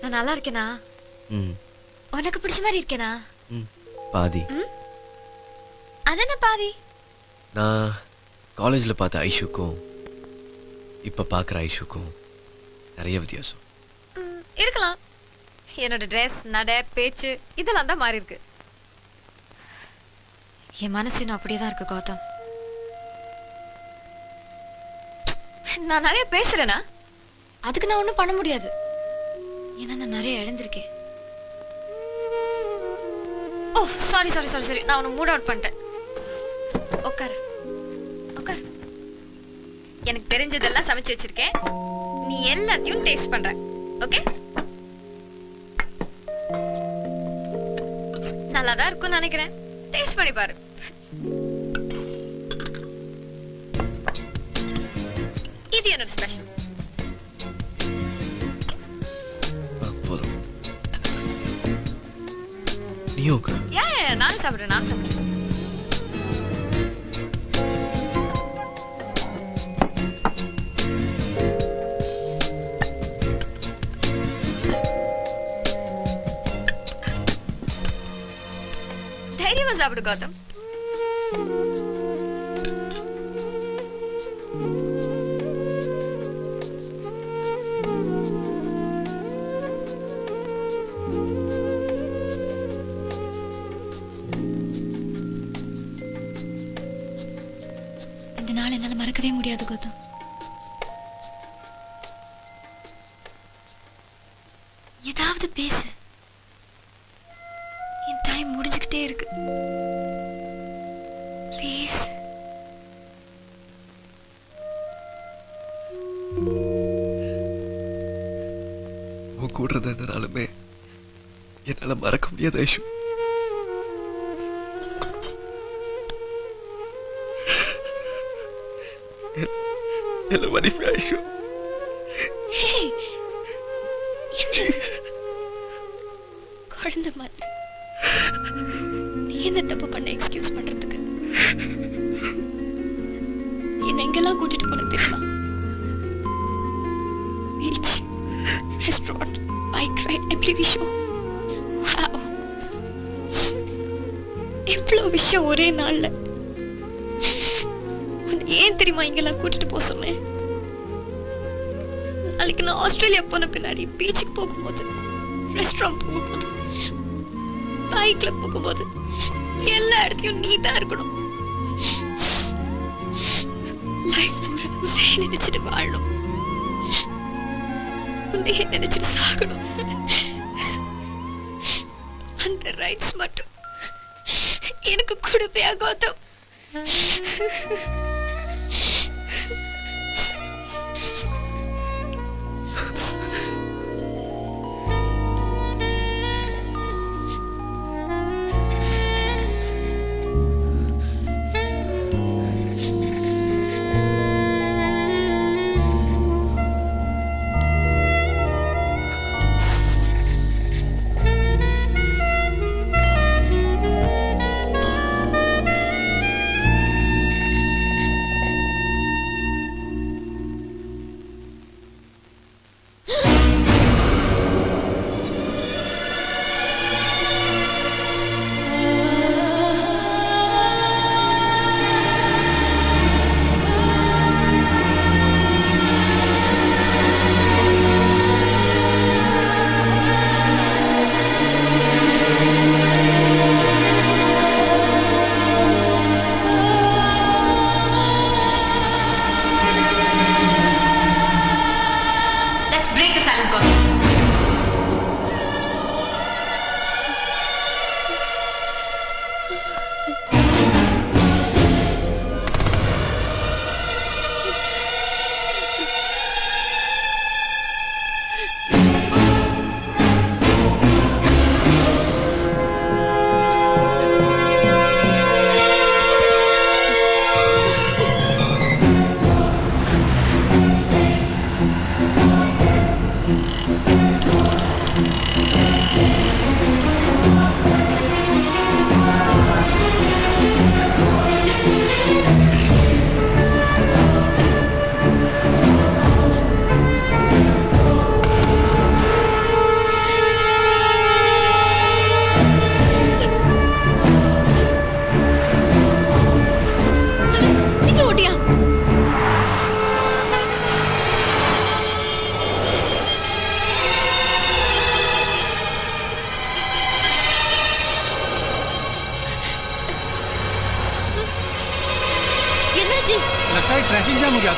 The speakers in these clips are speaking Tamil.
நான் நல்லா இருக்கேனா? ம். உனக்கு பிடிச்ச மாதிரி இருக்கேனா? ம். பாதி. அதென்ன பாதி? நான் காலேஜில் பார்த்த ஐஷுக்கும் இப்போ பார்க்குற ஐஷுக்கும் நிறைய வித்தியாசம். இருக்கலாம். என்னோட ட்ரெஸ், நடை, பேச்சு இதெல்லாம் தான் மாறி இருக்கு. என் மனசு இன்னும் அப்படியே தான் இருக்கு கௌதம். நான் நிறைய பேசுறேனா? அதுக்கு நான் ஒன்றும் பண்ண முடியாது. ஏன்னா நான் நிறைய இழந்திருக்கேன். ஓ சாரி சாரி சாரி சாரி, நான் உன்னை மூட் அவுட் பண்ணிட்டேன். உட்காரு உட்காரு. எனக்கு தெரிஞ்சதெல்லாம் சமைச்சு வச்சிருக்கேன். நீ எல்லாத்தையும் டேஸ்ட் பண்ற. ஓகே? நல்லா தான் இருக்கும்னு நினைக்கிறேன். டேஸ்ட் பண்ணி பாரு. இது என்னோட ஸ்பெஷல். போதும். நீயும் உட்காரு. ஏன் நான் சாப்பிடுறேன், நான் சாப்பிடுறேன். தைரியமா சாப்பிடு கௌதம். இந்த நாள் என்னால மறக்கவே முடியாது கௌதம். ஏதாவது பேசு. என் டைம் முடிஞ்சுக்கிட்டே இருக்கு. ப்ளீஸ். உன் கூட இருந்ததுனாலுமே என்னால் மறக்க முடியாது ஐஷு. என்ன மன்னிப்பு ஐஷு. குழந்தை மாதிரி நீ என்ன தப்பு பண்ண எக்ஸ்கியூஸ் பண்றதுக்கு? என்ன எங்கெல்லாம் கூட்டிட்டு போன தெரியுமா? Beach, restaurant, bike ride, every விஷயம். வாவ், எவ்வளவு விஷயம் ஒரே நாள்ல. உன்னை ஏன் தெரியுமா இங்கெல்லாம் கூட்டிட்டு போக சொன்னேன்? நாளைக்கு நான் ஆஸ்திரேலியா போன பின்னாடி பீச்சுக்கு போகும்போது, ரெஸ்டாரண்ட் போகும்போது, பைக்ல போகும்போது எல்லா இடத்தையும் நீ தான் இருக்கணும். லைஃப் பூரா உன்னை நினைச்சிட்டு வாழணும், உன்னை நினைச்சிட்டு சாகணும். அந்த ரைட்ஸ் மட்டும் எனக்கு கொடுப்பையா கௌதம்?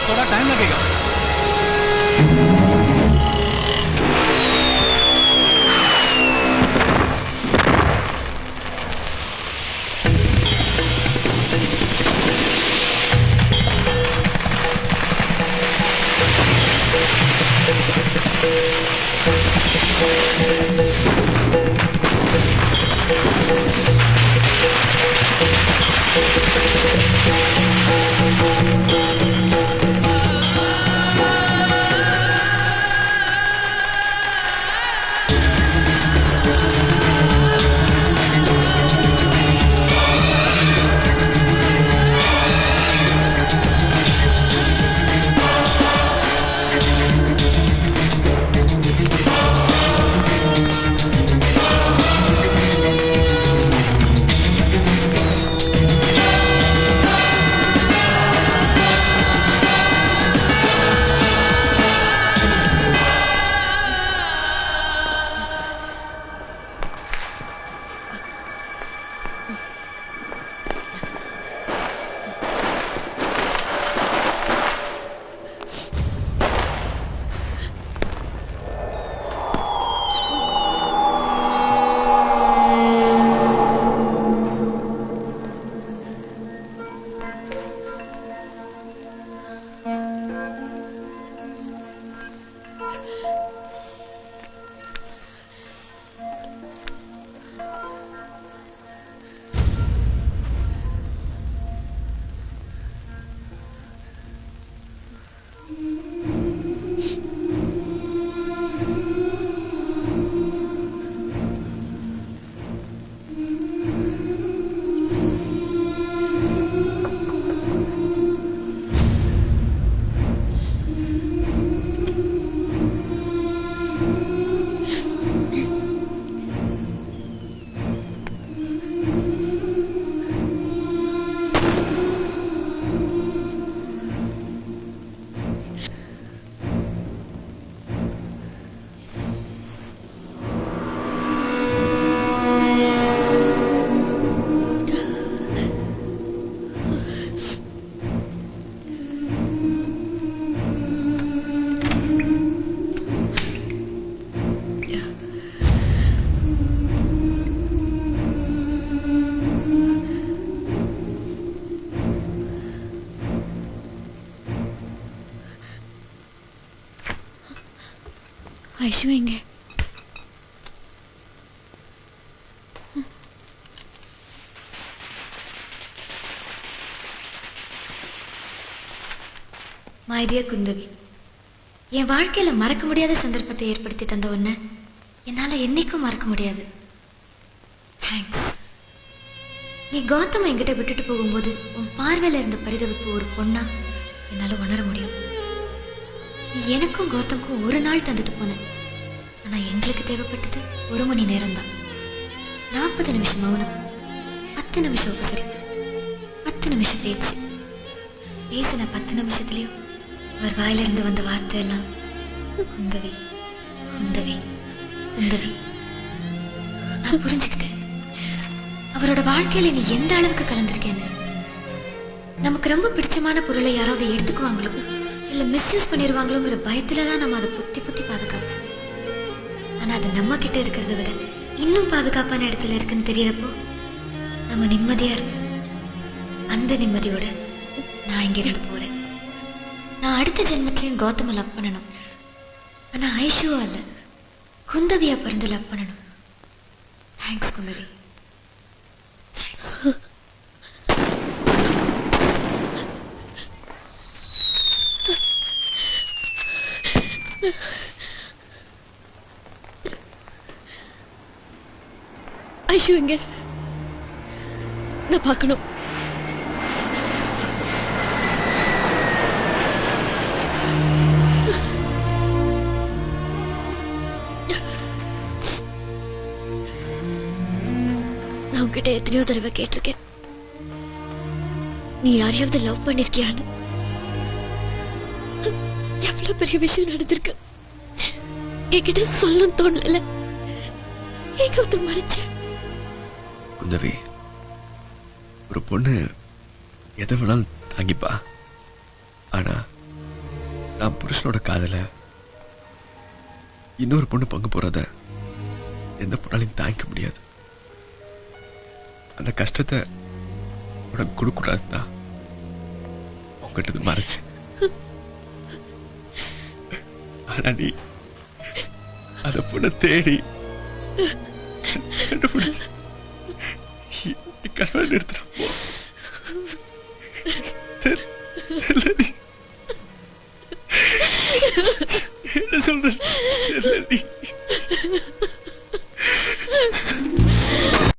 थोड़ा टाइम लगेगा। ஐஷு எங்க? மை டியர் குந்தவி, என் வாழ்க்கையில மறக்க முடியாத சந்தர்ப்பத்தை ஏற்படுத்தி தந்த உன்னை என்னால என்னைக்கும் மறக்க முடியாது. தேங்க்ஸ். நீ கௌதம் என்கிட்ட விட்டுட்டு போகும்போது உன் பார்வையில இருந்த பரிதவிப்பு ஒரு பொண்ணா என்னால உணர முடியும். நீ எனக்கும் கௌதம்க்கும் ஒரு நாள் தந்துட்டு போன. ஆனா எங்களுக்கு தேவைப்பட்டது 1 மணி நேரம் தான். 40 நிமிஷம் மௌனம், 10 நிமிஷம் உபசரிப்பு, 10 நிமிஷம் பேச்சு. பேசின 10 நிமிஷத்துலயும் அவர் வாயிலிருந்து வந்த வார்த்தை எல்லாம் குந்தவி குந்தவி குந்தவி. நான் புரிஞ்சுக்கிட்டேன் அவரோட வாழ்க்கையில நீ எந்த அளவுக்கு கலந்திருக்கேன்னு. நமக்கு ரொம்ப பிடிச்சமான பொருளை யாராவது எடுத்துக்குவாங்களோ இல்ல மிஸ்யூஸ் பண்ணிடுவாங்களோங்கிற பயத்துலதான் நம்ம அதை புத்தி புத்தி பாதுகாப்போம். ஆனா அது நம்ம கிட்ட இருக்கிறத விட இன்னும் பாதுகாப்பான இடத்துல இருக்குன்னு தெரியறப்போ நம்ம நிம்மதியா இருப்போம். அந்த நிம்மதியோட நான் இங்கிருந்து போறேன். நான் அடுத்த ஜென்மத்திலையும் கௌதம லவ் பண்ணணும். ஆனா ஐஷுவா இல்ல, குந்தவியா பிறந்து லவ் பண்ணணும். தேங்க்ஸ் குந்தவி. ஐஷு எங்க? நான் பார்க்கணும். நான் உன்கிட்ட எத்தனையோ தடவை கேட்டிருக்கேன், நீ யாரையாவது லவ் பண்ணிருக்கியான்னு. எவ்வளவு பெரிய விஷயம் நடந்திருக்கு, என்கிட்ட சொல்ல தோணல. எங்க ஒருத்த மறைச்ச குந்தவி, ஒரு பொண்ணு எதை வேணாலும் தாங்கிப்பா. ஆனா நான் புருஷனோட காதல இன்னொரு பொண்ணு பங்கு போறத எந்த பொண்ணாலையும் தாங்கிக்க முடியாது. அந்த கஷ்டத்தை உனக்கு கொடுக்கூடாதுதான் உங்ககிட்ட மறைச்சு. ஆனா நீ அந்த பொண்ணை தேடி கண்டுபிடிச்சு கல்யாணம் எடுத்துட்டு என்ன சொல்ற?